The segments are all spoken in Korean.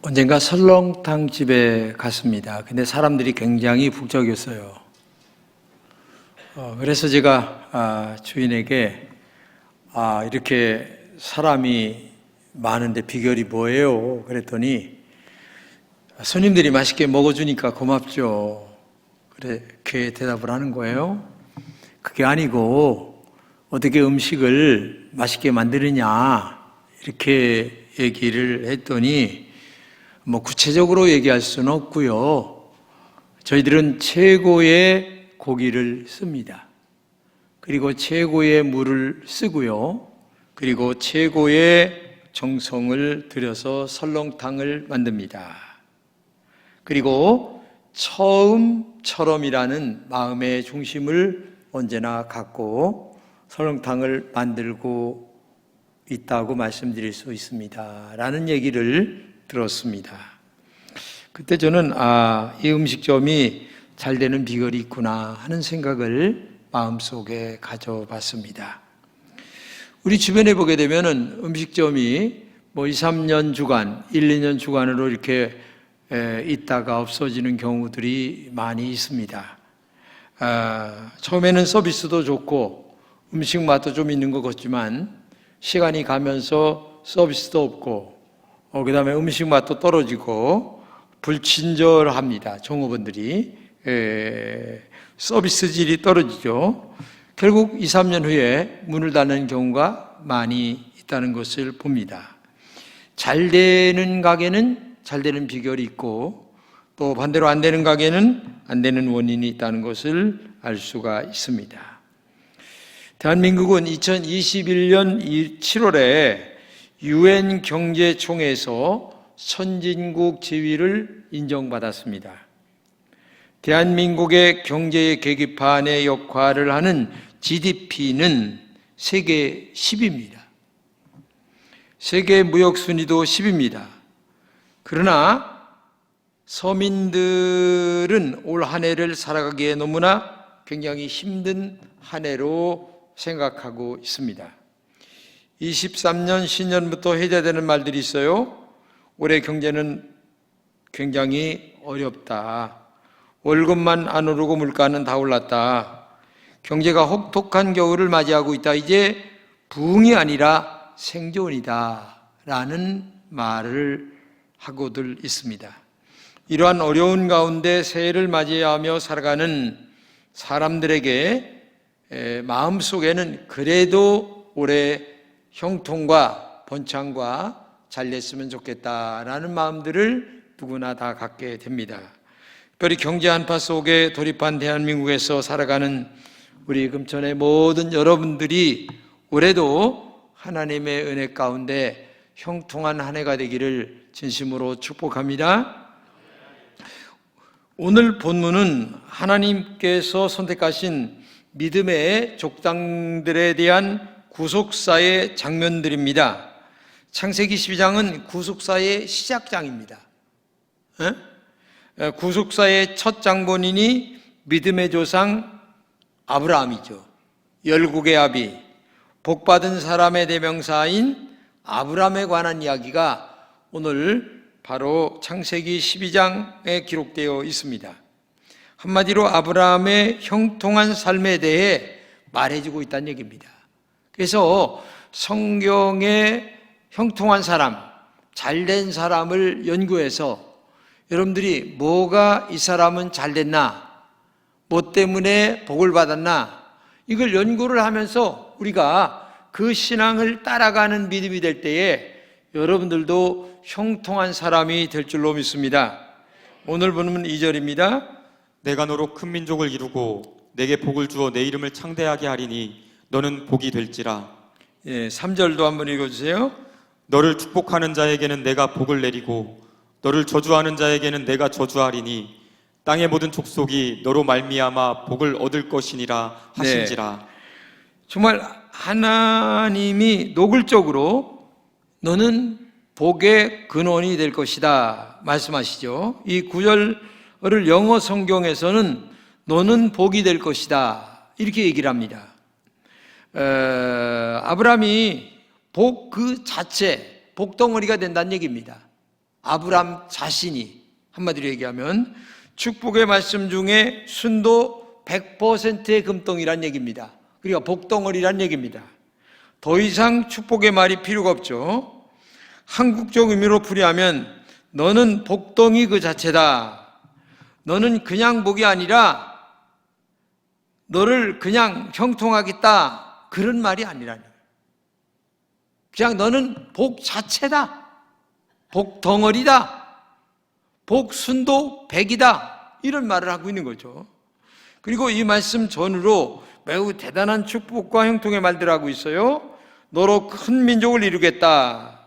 언젠가 설렁탕 집에 갔습니다. 근데 사람들이 굉장히 북적였어요. 그래서 제가 주인에게 이렇게 사람이 많은데 비결이 뭐예요? 그랬더니 손님들이 맛있게 먹어주니까 고맙죠. 그렇게 대답을 하는 거예요. 그게 아니고 어떻게 음식을 맛있게 만드느냐 이렇게 얘기를 했더니 구체적으로 얘기할 수는 없고요. 저희들은 최고의 고기를 씁니다. 그리고 최고의 물을 쓰고요. 그리고 최고의 정성을 들여서 설렁탕을 만듭니다. 그리고 처음처럼이라는 마음의 중심을 언제나 갖고 설렁탕을 만들고 있다고 말씀드릴 수 있습니다. 라는 얘기를 들었습니다. 그때 저는 이 음식점이 잘 되는 비결이 있구나 하는 생각을 마음속에 가져봤습니다. 우리 주변에 보게 되면은 음식점이 2, 3년 주간, 1, 2년 주간으로 이렇게 있다가 없어지는 경우들이 많이 있습니다. 처음에는 서비스도 좋고 음식 맛도 좀 있는 것 같지만 시간이 가면서 서비스도 없고 그 다음에 음식 맛도 떨어지고 불친절합니다. 종업원들이 서비스 질이 떨어지죠. 결국 2, 3년 후에 문을 닫는 경우가 많이 있다는 것을 봅니다. 잘 되는 가게는 잘 되는 비결이 있고 또 반대로 안 되는 가게는 안 되는 원인이 있다는 것을 알 수가 있습니다. 대한민국은 2021년 7월에 UN 경제총회에서 선진국 지위를 인정받았습니다. 대한민국의 경제의 계기판의 역할을 하는 GDP는 세계 10위입니다. 세계 무역 순위도 10위입니다. 그러나 서민들은 올 한 해를 살아가기에 너무나 굉장히 힘든 한 해로 생각하고 있습니다. 23년 신년부터 해제되는 말들이 있어요. 올해 경제는 굉장히 어렵다. 월급만 안 오르고 물가는 다 올랐다. 경제가 혹독한 겨울을 맞이하고 있다. 이제 부흥이 아니라 생존이다. 라는 말을 하고들 있습니다. 이러한 어려운 가운데 새해를 맞이하며 살아가는 사람들에게 마음속에는 그래도 올해 형통과 번창과 잘 됐으면 좋겠다라는 마음들을 누구나 다 갖게 됩니다. 특별히 경제 한파 속에 돌입한 대한민국에서 살아가는 우리 금천의 모든 여러분들이 올해도 하나님의 은혜 가운데 형통한 한 해가 되기를 진심으로 축복합니다. 오늘 본문은 하나님께서 선택하신 믿음의 족장들에 대한 구속사의 장면들입니다. 창세기 12장은 구속사의 시작장입니다. 구속사의 첫 장본인이 믿음의 조상 아브라함이죠. 열국의 아비, 복받은 사람의 대명사인 아브라함에 관한 이야기가 오늘 바로 창세기 12장에 기록되어 있습니다. 한마디로 아브라함의 형통한 삶에 대해 말해주고 있다는 얘기입니다. 그래서 성경의 형통한 사람, 잘된 사람을 연구해서 여러분들이 뭐가 이 사람은 잘됐나, 뭐 때문에 복을 받았나, 이걸 연구를 하면서 우리가 그 신앙을 따라가는 믿음이 될 때에 여러분들도 형통한 사람이 될 줄로 믿습니다. 오늘 보면 2절입니다. 내가 너로 큰 민족을 이루고 내게 복을 주어 내 이름을 창대하게 하리니 너는 복이 될지라. 3절도 한번 읽어주세요. 너를 축복하는 자에게는 내가 복을 내리고 너를 저주하는 자에게는 내가 저주하리니 땅의 모든 족속이 너로 말미암아 복을 얻을 것이니라 하신지라. 정말 하나님이 노골적으로 너는 복의 근원이 될 것이다 말씀하시죠. 이 구절을 영어 성경에서는 너는 복이 될 것이다 이렇게 얘기를 합니다. 아브라함이 복 그 자체, 복덩어리가 된다는 얘기입니다. 아브라함 자신이, 한마디로 얘기하면 축복의 말씀 중에 순도 100%의 금덩이란 얘기입니다. 그러니까 복덩어리란 얘기입니다. 더 이상 축복의 말이 필요가 없죠. 한국적 의미로 풀이하면 너는 복덩이 그 자체다. 너는 그냥 복이 아니라 너를 그냥 형통하겠다, 그런 말이 아니라는 거예요. 그냥 너는 복 자체다, 복 덩어리다, 복 순도 100이다, 이런 말을 하고 있는 거죠. 그리고 이 말씀 전후로 매우 대단한 축복과 형통의 말들을 하고 있어요. 너로 큰 민족을 이루겠다.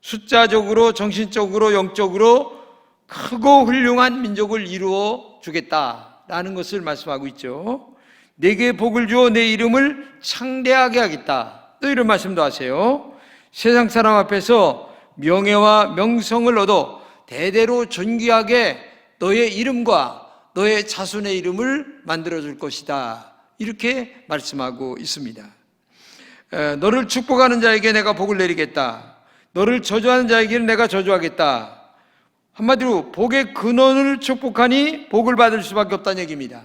숫자적으로, 정신적으로, 영적으로 크고 훌륭한 민족을 이루어 주겠다라는 것을 말씀하고 있죠. 내게 복을 주어 내 이름을 창대하게 하겠다, 또 이런 말씀도 하세요. 세상 사람 앞에서 명예와 명성을 얻어 대대로 존귀하게 너의 이름과 너의 자손의 이름을 만들어줄 것이다, 이렇게 말씀하고 있습니다. 너를 축복하는 자에게 내가 복을 내리겠다. 너를 저주하는 자에게는 내가 저주하겠다. 한마디로 복의 근원을 축복하니 복을 받을 수밖에 없다는 얘기입니다.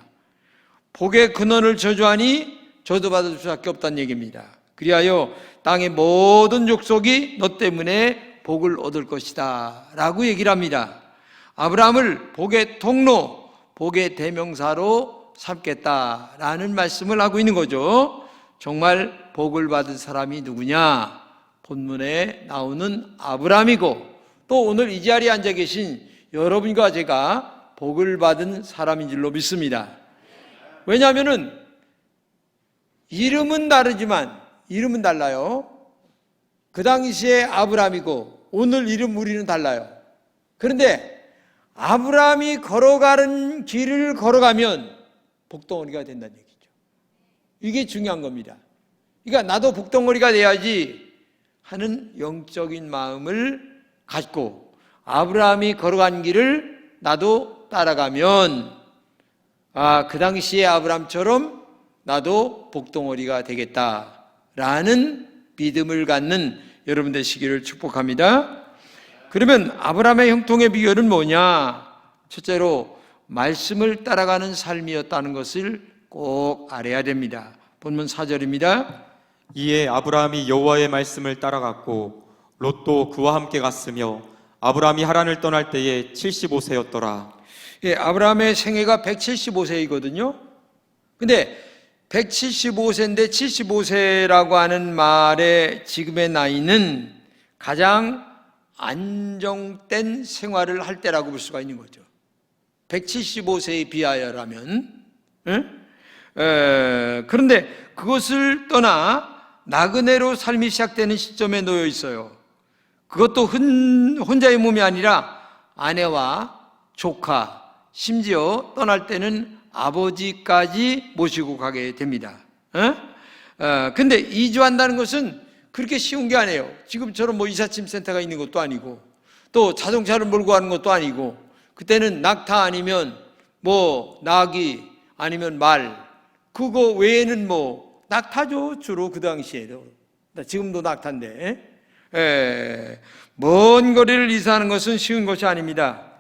복의 근원을 저주하니 저주받을 수밖에 없다는 얘기입니다. 그리하여 땅의 모든 족속이 너 때문에 복을 얻을 것이다 라고 얘기를 합니다. 아브라함을 복의 통로, 복의 대명사로 삼겠다라는 말씀을 하고 있는 거죠. 정말 복을 받은 사람이 누구냐? 본문에 나오는 아브라함이고, 또 오늘 이 자리에 앉아 계신 여러분과 제가 복을 받은 사람인 줄로 믿습니다. 왜냐하면은 이름은 다르지만, 이름은 달라요. 그 당시에 아브라함이고 오늘 이름 우리는 달라요. 그런데 아브라함이 걸어가는 길을 걸어가면 복덩어리가 된다는 얘기죠. 이게 중요한 겁니다. 그러니까 나도 복덩어리가 돼야지 하는 영적인 마음을 갖고 아브라함이 걸어간 길을 나도 따라가면, 그 당시에 아브라함처럼 나도 복덩어리가 되겠다라는 믿음을 갖는 여러분 되시기를 축복합니다. 그러면 아브라함의 형통의 비결은 뭐냐? 첫째로 말씀을 따라가는 삶이었다는 것을 꼭 알아야 됩니다. 본문 4절입니다. 이에 아브라함이 여호와의 말씀을 따라갔고 롯도 그와 함께 갔으며 아브라함이 하란을 떠날 때에 75세였더라. 예, 아브라함의 생애가 175세이거든요. 근데 175세인데 75세라고 하는 말의 지금의 나이는 가장 안정된 생활을 할 때라고 볼 수가 있는 거죠. 175세에 비하여라면. 그런데 그것을 떠나 나그네로 삶이 시작되는 시점에 놓여 있어요. 그것도 혼자의 몸이 아니라 아내와 조카, 심지어 떠날 때는 아버지까지 모시고 가게 됩니다. 근데 이주한다는 것은 그렇게 쉬운 게 아니에요. 지금처럼 뭐 이삿짐 센터가 있는 것도 아니고, 또 자동차를 몰고 가는 것도 아니고, 그때는 낙타 아니면 뭐 나귀 아니면 말, 그거 외에는 뭐 낙타죠, 주로 그 당시에도. 지금도 낙타인데. 먼 거리를 이사하는 것은 쉬운 것이 아닙니다.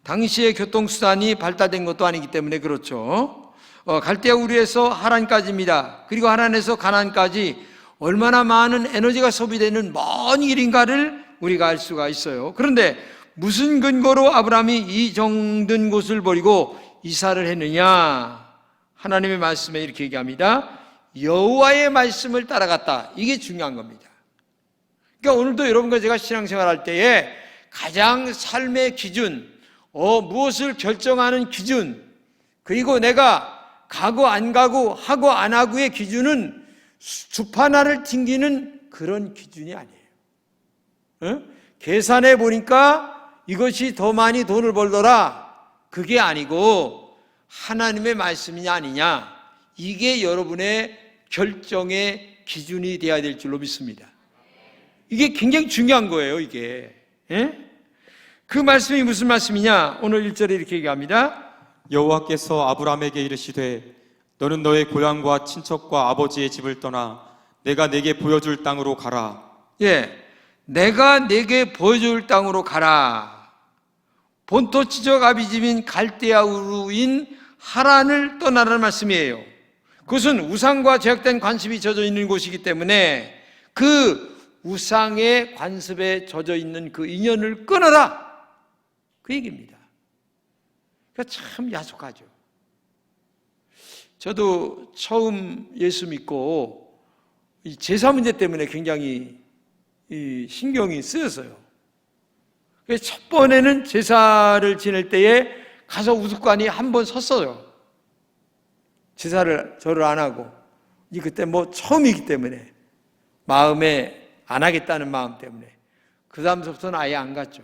당시의 교통수단이 발달된 것도 아니기 때문에 그렇죠. 갈대아 우르에서 하란까지입니다. 그리고 하란에서 가나안까지 얼마나 많은 에너지가 소비되는 먼 길인가를 우리가 알 수가 있어요. 그런데 무슨 근거로 아브라함이 이 정든 곳을 버리고 이사를 했느냐? 하나님의 말씀에 이렇게 얘기합니다. 여호와의 말씀을 따라갔다. 이게 중요한 겁니다. 그러니까 오늘도 여러분과 제가 신앙생활 할 때에 가장 삶의 기준, 무엇을 결정하는 기준, 그리고 내가 가고 안 가고 하고 안 하고의 기준은 주파나를 튕기는 그런 기준이 아니에요. 계산해 보니까 이것이 더 많이 돈을 벌더라, 그게 아니고 하나님의 말씀이냐 아니냐, 이게 여러분의 결정의 기준이 되어야 될 줄로 믿습니다. 이게 굉장히 중요한 거예요, 이게. 그 말씀이 무슨 말씀이냐? 오늘 1절에 이렇게 얘기합니다. 여호와께서 아브라함에게 이르시되 너는 너의 고향과 친척과 아버지의 집을 떠나 내가 내게 보여줄 땅으로 가라. 예, 내가 내게 보여줄 땅으로 가라. 본토 지적 아비집인 갈대아우루인 하란을 떠나라는 말씀이에요. 그것은 우상과 제약된 관습이 젖어 있는 곳이기 때문에 그 우상의 관습에 젖어 있는 그 인연을 끊어라, 그 얘기입니다. 그러니까 참 야속하죠. 저도 처음 예수 믿고 이 제사 문제 때문에 굉장히 이 신경이 쓰였어요. 그래서 첫 번에는 제사를 지낼 때에 가서 우두관이 한 번 섰어요. 제사를 절을 안 하고, 그때 뭐 처음이기 때문에 마음에 안 하겠다는 마음 때문에 그 다음부터는 아예 안 갔죠.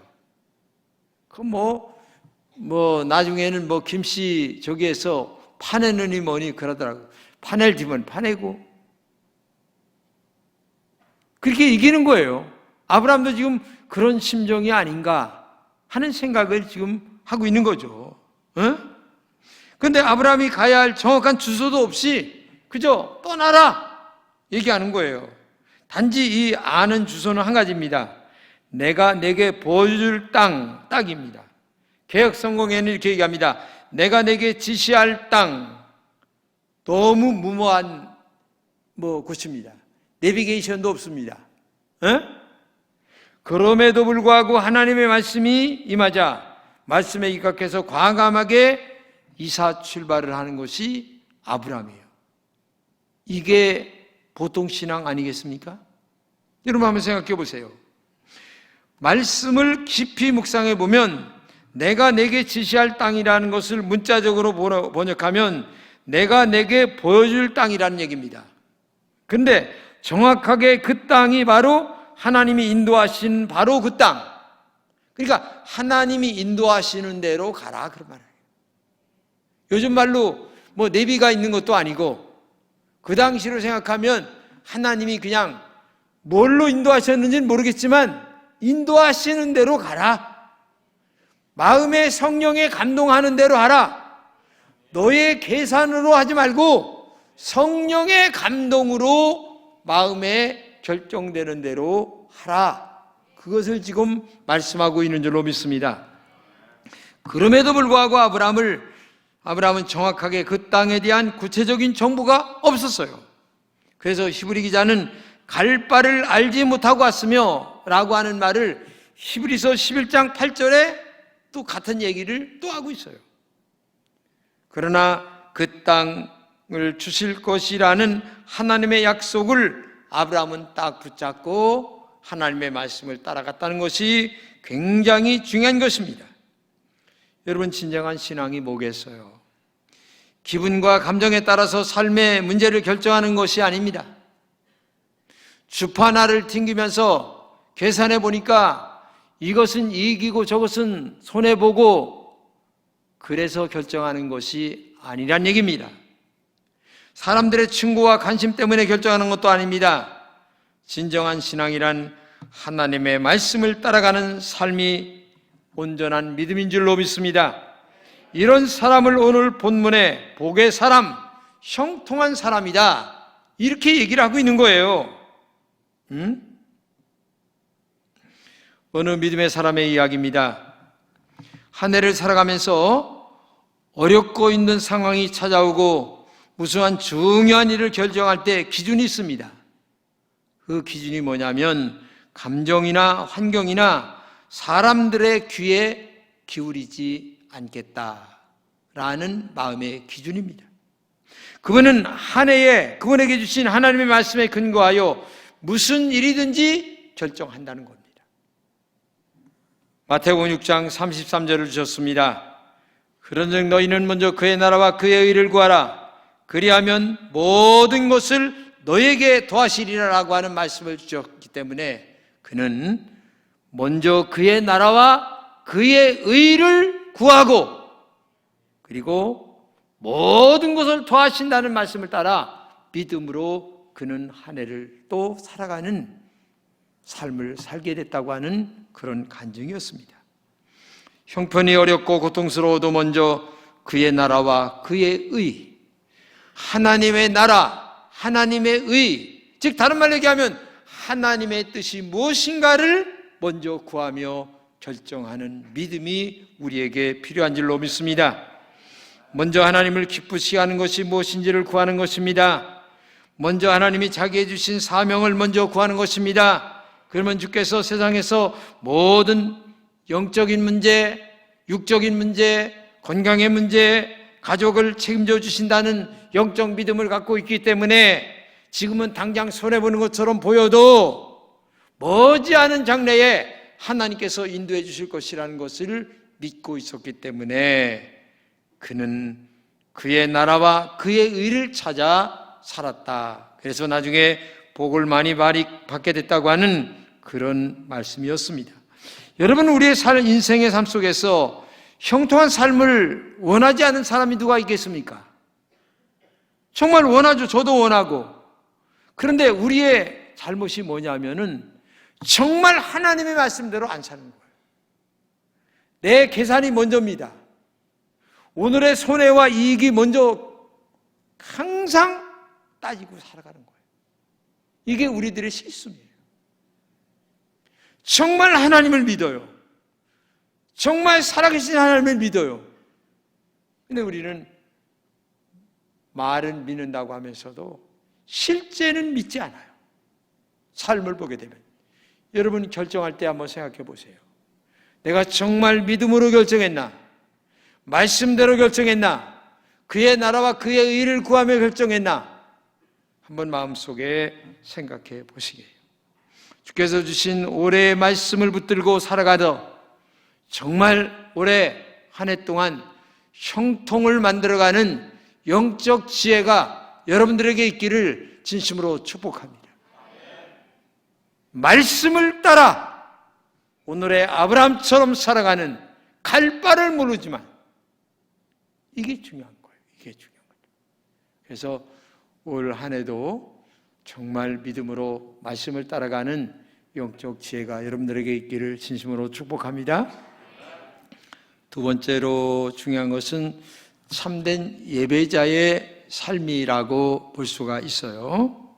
그 나중에는 김씨 저기에서 파내느니 뭐니 그러더라고요. 파낼 집은 파내고 그렇게 이기는 거예요. 아브라함도 지금 그런 심정이 아닌가 하는 생각을 지금 하고 있는 거죠. 그런데 아브라함이 가야 할 정확한 주소도 없이 그저 떠나라 얘기하는 거예요. 단지 이 아는 주소는 한 가지입니다. 내가 내게 보여줄 땅입니다. 개역성경에는 이렇게 얘기합니다. 내가 내게 지시할 땅. 너무 무모한 곳입니다. 내비게이션도 없습니다. 그럼에도 불구하고 하나님의 말씀이 임하자 말씀에 입각해서 과감하게 이사 출발을 하는 것이 아브라함이에요. 이게 보통 신앙 아니겠습니까? 여러분 한번 생각해 보세요. 말씀을 깊이 묵상해 보면 내가 내게 지시할 땅이라는 것을 문자적으로 번역하면 내가 내게 보여줄 땅이라는 얘기입니다. 근데 정확하게 그 땅이 바로 하나님이 인도하신 바로 그 땅. 그러니까 하나님이 인도하시는 대로 가라 그런 말이에요. 요즘 말로 내비가 있는 것도 아니고 그 당시로 생각하면 하나님이 그냥 뭘로 인도하셨는지는 모르겠지만 인도하시는 대로 가라. 마음의 성령에 감동하는 대로 하라. 너의 계산으로 하지 말고 성령의 감동으로 마음에 결정되는 대로 하라. 그것을 지금 말씀하고 있는 줄로 믿습니다. 그럼에도 불구하고 아브라함은 정확하게 그 땅에 대한 구체적인 정보가 없었어요. 그래서 히브리 기자는 갈 바를 알지 못하고 왔으며 라고 하는 말을 히브리서 11장 8절에 또 같은 얘기를 또 하고 있어요. 그러나 그 땅을 주실 것이라는 하나님의 약속을 아브라함은 딱 붙잡고 하나님의 말씀을 따라갔다는 것이 굉장히 중요한 것입니다. 여러분, 진정한 신앙이 뭐겠어요? 기분과 감정에 따라서 삶의 문제를 결정하는 것이 아닙니다. 주파나를 튕기면서 계산해 보니까 이것은 이익이고 저것은 손해보고 그래서 결정하는 것이 아니란 얘기입니다. 사람들의 충고와 관심 때문에 결정하는 것도 아닙니다. 진정한 신앙이란 하나님의 말씀을 따라가는 삶이 온전한 믿음인 줄로 믿습니다. 이런 사람을 오늘 본문에 복의 사람, 형통한 사람이다 이렇게 얘기를 하고 있는 거예요. 어느 믿음의 사람의 이야기입니다. 한 해를 살아가면서 어렵고 있는 상황이 찾아오고 무수한 중요한 일을 결정할 때 기준이 있습니다. 그 기준이 뭐냐면 감정이나 환경이나 사람들의 귀에 기울이지 않겠다라는 마음의 기준입니다. 그분은 한 해에 그분에게 주신 하나님의 말씀에 근거하여 무슨 일이든지 결정한다는 겁니다. 마태복음 6장 33절을 주셨습니다. 그런즉 너희는 먼저 그의 나라와 그의 의를 구하라. 그리하면 모든 것을 너에게 더하시리라라고 하는 말씀을 주셨기 때문에 그는 먼저 그의 나라와 그의 의를 구하고 그리고 모든 것을 더하신다는 말씀을 따라 믿음으로 그는 한 해를 또 살아가는 삶을 살게 됐다고 하는 그런 간증이었습니다. 형편이 어렵고 고통스러워도 먼저 그의 나라와 그의 의, 하나님의 나라, 하나님의 의, 즉 다른 말로 얘기하면 하나님의 뜻이 무엇인가를 먼저 구하며 결정하는 믿음이 우리에게 필요한 줄로 믿습니다. 먼저 하나님을 기쁘시게 하는 것이 무엇인지를 구하는 것입니다. 먼저 하나님이 자기에 주신 사명을 먼저 구하는 것입니다. 그러면 주께서 세상에서 모든 영적인 문제, 육적인 문제, 건강의 문제, 가족을 책임져 주신다는 영적 믿음을 갖고 있기 때문에 지금은 당장 손해보는 것처럼 보여도 머지않은 장래에 하나님께서 인도해 주실 것이라는 것을 믿고 있었기 때문에 그는 그의 나라와 그의 의를 찾아 살았다. 그래서 나중에 복을 많이 받게 됐다고 하는 그런 말씀이었습니다. 여러분, 우리의 인생의 삶 속에서 형통한 삶을 원하지 않는 사람이 누가 있겠습니까? 정말 원하죠. 저도 원하고. 그런데 우리의 잘못이 뭐냐면은 정말 하나님의 말씀대로 안 사는 거예요. 내 계산이 먼저입니다. 오늘의 손해와 이익이 먼저 항상 따지고 살아가는 거예요. 이게 우리들의 실수예요. 정말 하나님을 믿어요. 정말 살아계신 하나님을 믿어요. 근데 우리는 말은 믿는다고 하면서도 실제는 믿지 않아요. 삶을 보게 되면. 여러분, 결정할 때 한번 생각해 보세요. 내가 정말 믿음으로 결정했나? 말씀대로 결정했나? 그의 나라와 그의 의를 구하며 결정했나? 한번 마음속에 생각해 보시게요. 주께서 주신 올해의 말씀을 붙들고 살아가더 정말 올해 한 해 동안 형통을 만들어가는 영적 지혜가 여러분들에게 있기를 진심으로 축복합니다. 말씀을 따라 오늘의 아브라함처럼 살아가는 갈 바를 모르지만 이게 중요한 거예요. 이게 중요한 거예요. 그래서 올 한 해도 정말 믿음으로 말씀을 따라가는 영적 지혜가 여러분들에게 있기를 진심으로 축복합니다. 두 번째로 중요한 것은 참된 예배자의 삶이라고 볼 수가 있어요.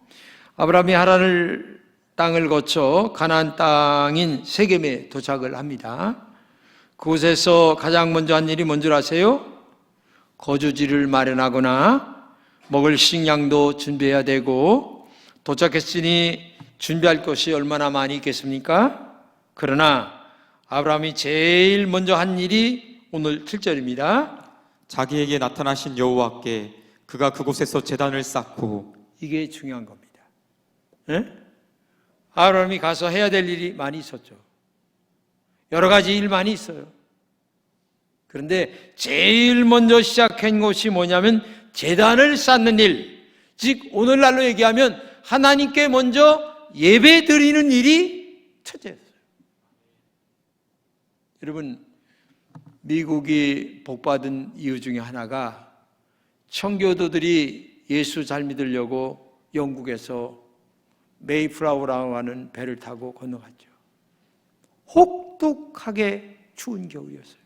아브라함이 하란을 땅을 거쳐 가나안 땅인 세겜에 도착을 합니다. 그곳에서 가장 먼저 한 일이 뭔 줄 아세요? 거주지를 마련하거나 먹을 식량도 준비해야 되고 도착했으니 준비할 것이 얼마나 많이 있겠습니까? 그러나 아브라함이 제일 먼저 한 일이 오늘 7절입니다. 자기에게 나타나신 여호와께 그가 그곳에서 제단을 쌓고. 이게 중요한 겁니다. 네? 아브라함이 가서 해야 될 일이 많이 있었죠. 여러 가지 일 많이 있어요. 그런데 제일 먼저 시작한 것이 뭐냐면 제단을 쌓는 일, 즉 오늘날로 얘기하면 하나님께 먼저 예배 드리는 일이 첫째였어요. 여러분, 미국이 복받은 이유 중에 하나가 청교도들이 예수 잘 믿으려고 영국에서 메이플라워라고 하는 배를 타고 건너갔죠. 혹독하게 추운 겨울이었어요.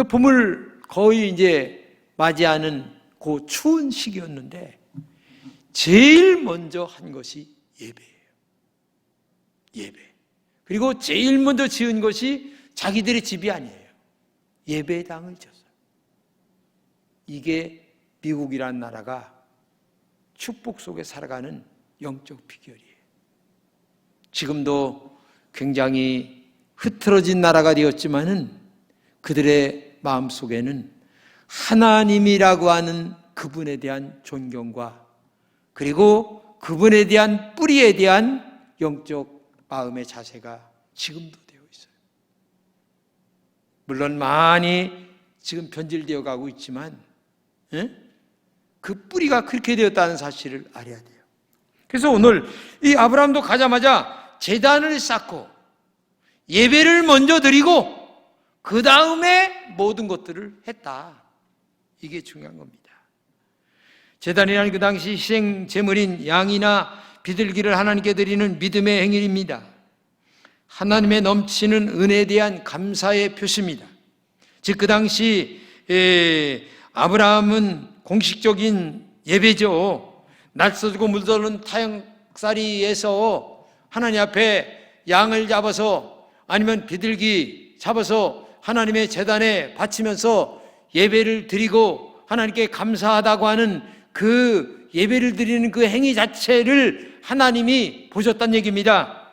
봄을 거의 이제 맞이하는 그 추운 시기였는데 제일 먼저 한 것이 예배예요. 예배. 그리고 제일 먼저 지은 것이 자기들의 집이 아니에요. 예배당을 지었어요. 이게 미국이라는 나라가 축복 속에 살아가는 영적 비결이에요. 지금도 굉장히 흐트러진 나라가 되었지만은 그들의 마음속에는 하나님이라고 하는 그분에 대한 존경과 그리고 그분에 대한 뿌리에 대한 영적 마음의 자세가 지금도 되어 있어요. 물론 많이 지금 변질되어 가고 있지만 그 뿌리가 그렇게 되었다는 사실을 알아야 돼요. 그래서 오늘 이 아브라함도 가자마자 제단을 쌓고 예배를 먼저 드리고 그 다음에 모든 것들을 했다. 이게 중요한 겁니다. 제단이라는 그 당시 희생 제물인 양이나 비둘기를 하나님께 드리는 믿음의 행위입니다. 하나님의 넘치는 은혜에 대한 감사의 표시입니다. 즉 그 당시 아브라함은 공식적인 예배죠. 날서주고 물드는 타향살이에서 하나님 앞에 양을 잡아서 아니면 비둘기 잡아서 하나님의 제단에 바치면서 예배를 드리고 하나님께 감사하다고 하는 그 예배를 드리는 그 행위 자체를 하나님이 보셨다는 얘기입니다.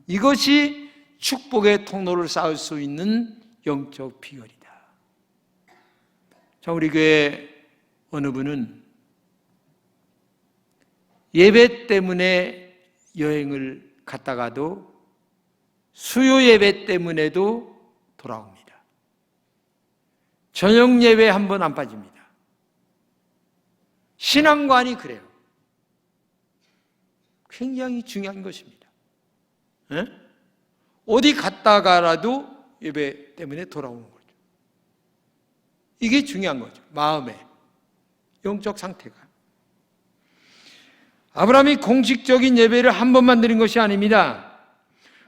이것이 축복의 통로를 쌓을 수 있는 영적 비결이다. 자, 우리 교회 어느 분은 예배 때문에 여행을 갔다가도 수요 예배 때문에도 돌아옵니다. 저녁 예배 한 번 안 빠집니다. 신앙관이 그래요. 굉장히 중요한 것입니다. 에? 어디 갔다가라도 예배 때문에 돌아오는 거죠. 이게 중요한 거죠. 마음의 영적 상태가. 아브라함이 공식적인 예배를 한 번만 드린 것이 아닙니다.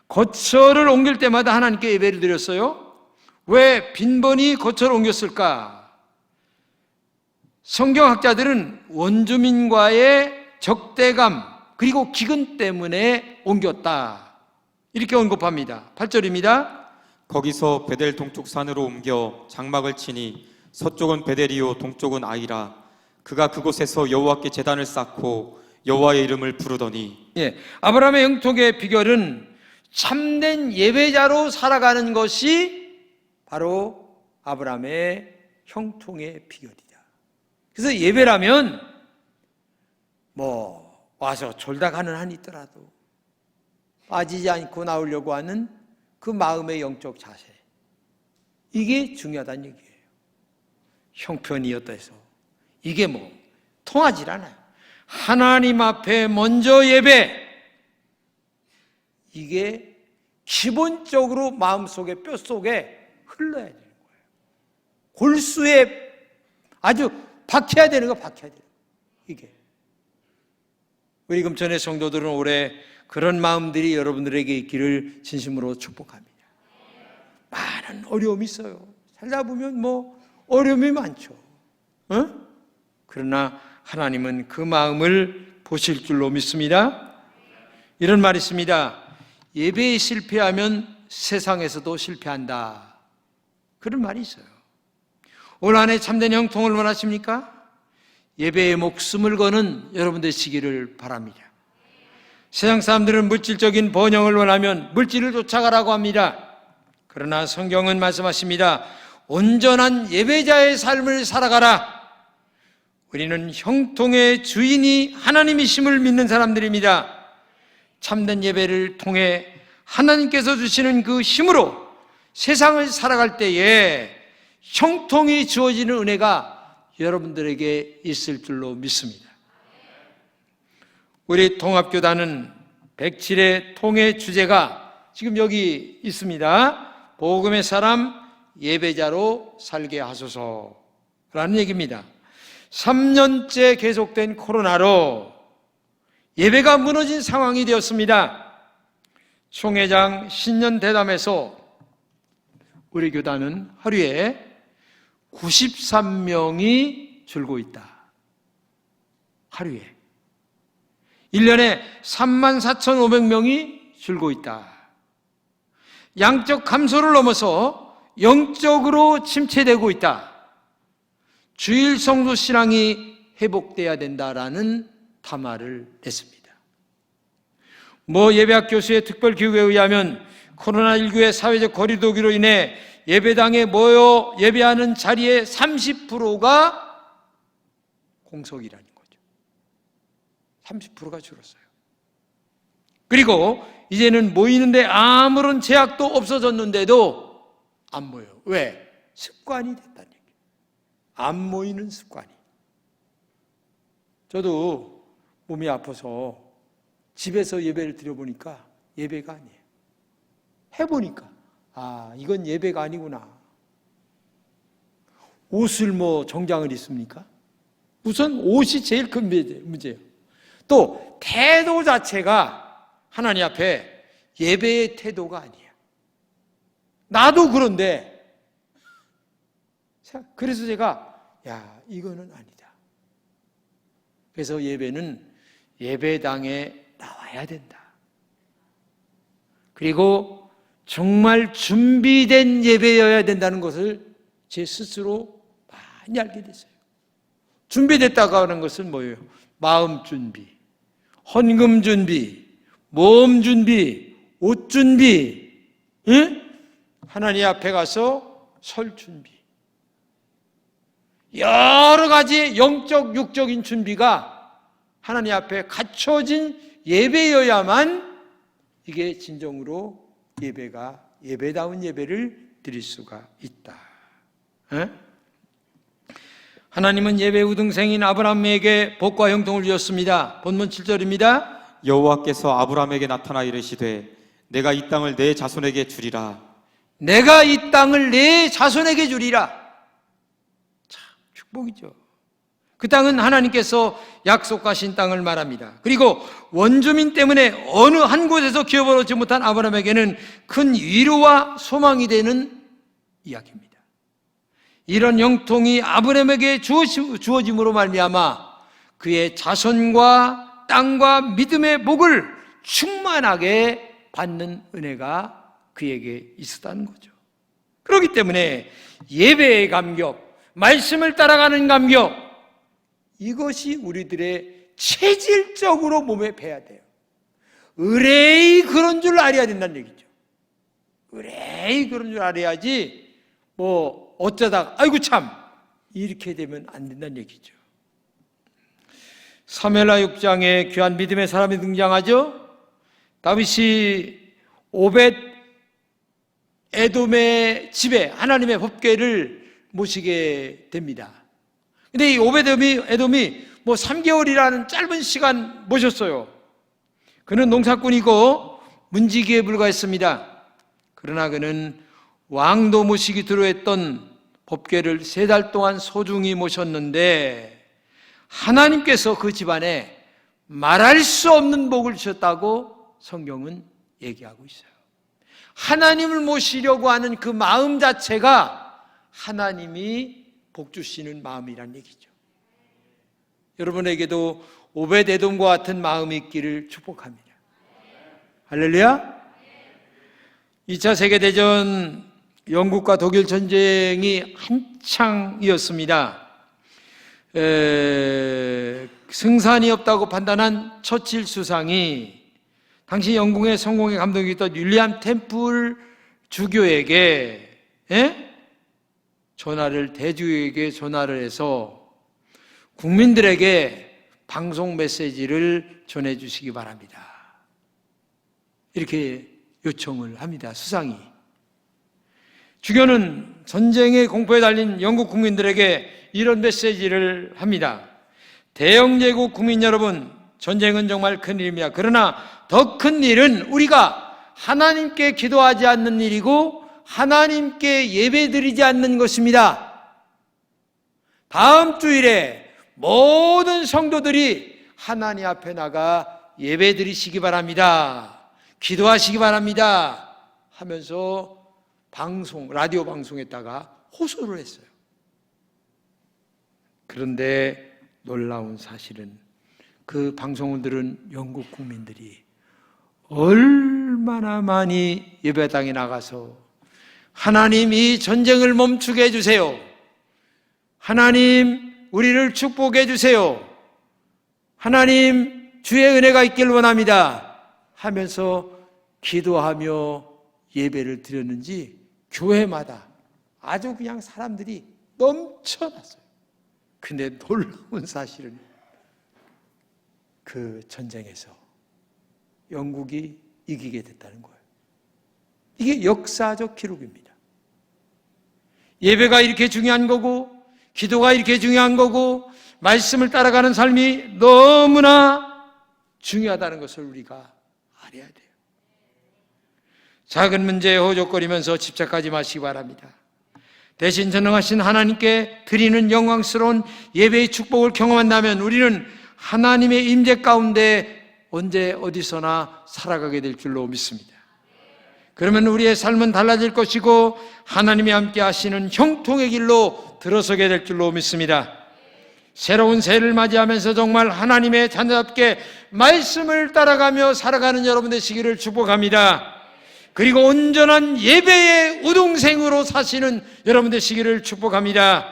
거처를 옮길 때마다 하나님께 예배를 드렸어요. 왜 빈번히 거처를 옮겼을까? 성경학자들은 원주민과의 적대감 그리고 기근 때문에 옮겼다. 이렇게 언급합니다. 8절입니다. 거기서 베델 동쪽 산으로 옮겨 장막을 치니 서쪽은 베델이요 동쪽은 아이라. 그가 그곳에서 여호와께 제단을 쌓고 여호와의 이름을 부르더니. 아브라함의 영통의 비결은 참된 예배자로 살아가는 것이 바로 아브라함의 형통의 비결이다. 그래서 예배라면 와서 졸다 가는 한이 있더라도 빠지지 않고 나오려고 하는 그 마음의 영적 자세, 이게 중요하다는 얘기예요. 형편이었다 해서 이게 통하질 않아요. 하나님 앞에 먼저 예배, 이게 기본적으로 마음속에 뼛속에 흘러야 되는 거예요. 골수에 아주 박혀야 되는 거, 박혀야 돼요. 이게 우리 금천의 성도들은 올해 그런 마음들이 여러분들에게 있기를 진심으로 축복합니다. 많은 어려움이 있어요. 살다 보면 어려움이 많죠. 그러나 하나님은 그 마음을 보실 줄로 믿습니다. 이런 말이 있습니다. 예배에 실패하면 세상에서도 실패한다. 그런 말이 있어요. 올 한 해 참된 형통을 원하십니까? 예배에 목숨을 거는 여러분 되시기를 바랍니다. 세상 사람들은 물질적인 번영을 원하면 물질을 쫓아가라고 합니다. 그러나 성경은 말씀하십니다. 온전한 예배자의 삶을 살아가라. 우리는 형통의 주인이 하나님이심을 믿는 사람들입니다. 참된 예배를 통해 하나님께서 주시는 그 힘으로 세상을 살아갈 때에 형통이 주어지는 은혜가 여러분들에게 있을 줄로 믿습니다. 우리 통합교단은 107의 통의 주제가 지금 여기 있습니다. 복음의 사람 예배자로 살게 하소서라는 얘기입니다. 3년째 계속된 코로나로 예배가 무너진 상황이 되었습니다. 총회장 신년 대담에서 우리 교단은 하루에 93명이 줄고 있다. 하루에. 1년에 34,500명이 줄고 있다. 양적 감소를 넘어서 영적으로 침체되고 있다. 주일 성도 신앙이 회복돼야 된다라는 담화를 냈습니다. 예배학 교수의 특별 기록에 의하면 코로나19의 사회적 거리두기로 인해 예배당에 모여 예배하는 자리의 30%가 공석이라는 거죠. 30%가 줄었어요. 그리고 이제는 모이는데 아무런 제약도 없어졌는데도 안 모여요. 왜? 습관이 됐다는 얘기예요. 안 모이는 습관이. 저도 몸이 아파서 집에서 예배를 드려보니까 예배가 아니에요. 해보니까 이건 예배가 아니구나. 옷을 정장을 입습니까? 우선 옷이 제일 큰 문제예요. 또 태도 자체가 하나님 앞에 예배의 태도가 아니에요. 나도 그런데 그래서 제가 이거는 아니다. 그래서 예배는 예배당에 나와야 된다. 그리고 정말 준비된 예배여야 된다는 것을 제 스스로 많이 알게 됐어요. 준비됐다고 하는 것은 뭐예요? 마음 준비, 헌금 준비, 몸 준비, 옷 준비, 응? 하나님 앞에 가서 설 준비. 여러 가지 영적, 육적인 준비가 하나님 앞에 갖춰진 예배여야만 이게 진정으로 예배다운 예배를 드릴 수가 있다. 에? 하나님은 예배 우등생인 아브라함에게 복과 형통을 주었습니다. 본문 7절입니다. 여호와께서 아브라함에게 나타나 이르시되 내가 이 땅을 내 자손에게 주리라. 내가 이 땅을 내 자손에게 주리라. 참 축복이죠. 그 땅은 하나님께서 약속하신 땅을 말합니다. 그리고 원주민 때문에 어느 한 곳에서 기어버리지 못한 아브라함에게는 큰 위로와 소망이 되는 이야기입니다. 이런 영통이 아브라함에게 주어짐으로 말미암아 그의 자손과 땅과 믿음의 복을 충만하게 받는 은혜가 그에게 있었다는 거죠. 그렇기 때문에 예배의 감격, 말씀을 따라가는 감격, 이것이 우리들의 체질적으로 몸에 배야 돼요. 의뢰이 그런 줄 알아야 된다는 얘기죠. 의뢰이 그런 줄 알아야지 어쩌다가 아이고 참 이렇게 되면 안 된다는 얘기죠. 사무엘하 6장에 귀한 믿음의 사람이 등장하죠. 다윗이 오벳 에돔의 집에 하나님의 법궤를 모시게 됩니다. 근데 이 오벳 에돔이 3개월이라는 짧은 시간 모셨어요. 그는 농사꾼이고 문지기에 불과했습니다. 그러나 그는 왕도 모시기 두려워했던 법궤를 3달 동안 소중히 모셨는데 하나님께서 그 집안에 말할 수 없는 복을 주셨다고 성경은 얘기하고 있어요. 하나님을 모시려고 하는 그 마음 자체가 하나님이 복 주시는 마음이란 얘기죠. 여러분에게도 오벳 에돔과 같은 마음이 있기를 축복합니다. 할렐루야. 2차 세계대전 영국과 독일 전쟁이 한창이었습니다. 승산이 없다고 판단한 처칠 수상이 당시 영국의 성공의 감독이었던 윌리엄 템플 주교에게 대주교에게 전화를 해서 국민들에게 방송 메시지를 전해주시기 바랍니다. 이렇게 요청을 합니다. 수상이. 주교는 전쟁의 공포에 달린 영국 국민들에게 이런 메시지를 합니다. 대영제국 국민 여러분, 전쟁은 정말 큰일입니다. 그러나 더 큰 일은 우리가 하나님께 기도하지 않는 일이고 하나님께 예배드리지 않는 것입니다. 다음 주일에 모든 성도들이 하나님 앞에 나가 예배드리시기 바랍니다. 기도하시기 바랍니다. 하면서 라디오 방송에다가 호소를 했어요. 그런데 놀라운 사실은 그 방송을 들은 영국 국민들이 얼마나 많이 예배당에 나가서 하나님 이 전쟁을 멈추게 해주세요. 하나님 우리를 축복해 주세요. 하나님 주의 은혜가 있길 원합니다. 하면서 기도하며 예배를 드렸는지 교회마다 아주 그냥 사람들이 넘쳐났어요. 근데 놀라운 사실은 그 전쟁에서 영국이 이기게 됐다는 거예요. 이게 역사적 기록입니다. 예배가 이렇게 중요한 거고 기도가 이렇게 중요한 거고 말씀을 따라가는 삶이 너무나 중요하다는 것을 우리가 알아야 돼요. 작은 문제에 호적거리면서 집착하지 마시기 바랍니다. 대신 전능하신 하나님께 드리는 영광스러운 예배의 축복을 경험한다면 우리는 하나님의 임재 가운데 언제 어디서나 살아가게 될 줄로 믿습니다. 그러면 우리의 삶은 달라질 것이고 하나님이 함께 하시는 형통의 길로 들어서게 될 줄로 믿습니다. 새로운 새해를 맞이하면서 정말 하나님의 자녀답게 말씀을 따라가며 살아가는 여러분 되시기를 축복합니다. 그리고 온전한 예배의 우등생으로 사시는 여러분 되시기를 축복합니다.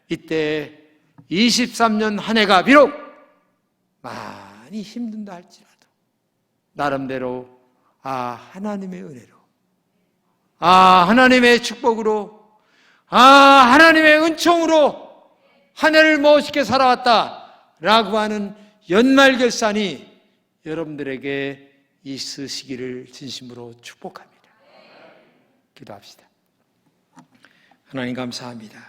이때 23년 한 해가 비록 많이 힘든다 할지라도 나름대로 하나님의 은혜로, 하나님의 축복으로, 하나님의 은총으로 한 해를 멋있게 살아왔다라고 하는 연말결산이 여러분들에게 있으시기를 진심으로 축복합니다. 기도합시다. 하나님 감사합니다.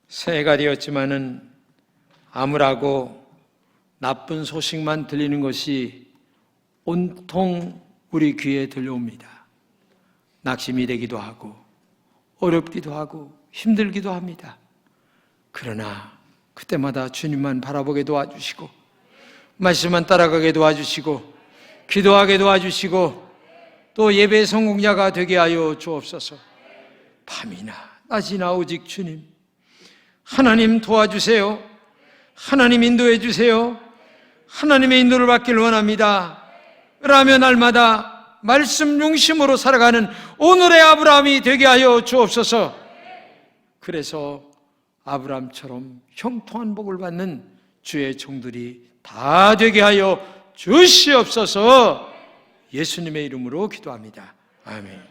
새해가 되었지만은 암울하고 나쁜 소식만 들리는 것이 온통 우리 귀에 들려옵니다. 낙심이 되기도 하고 어렵기도 하고 힘들기도 합니다. 그러나 그때마다 주님만 바라보게 도와주시고 말씀만 따라가게 도와주시고 기도하게 도와주시고 또 예배 성공자가 되게 하여 주옵소서. 밤이나 낮이나 오직 주님, 하나님 도와주세요. 하나님 인도해 주세요. 하나님의 인도를 받기를 원합니다. 그러며 날마다 말씀 중심으로 살아가는 오늘의 아브라함이 되게 하여 주옵소서. 그래서 아브라함처럼 형통한 복을 받는 주의 종들이 다 되게 하여 주시옵소서. 예수님의 이름으로 기도합니다. 아멘.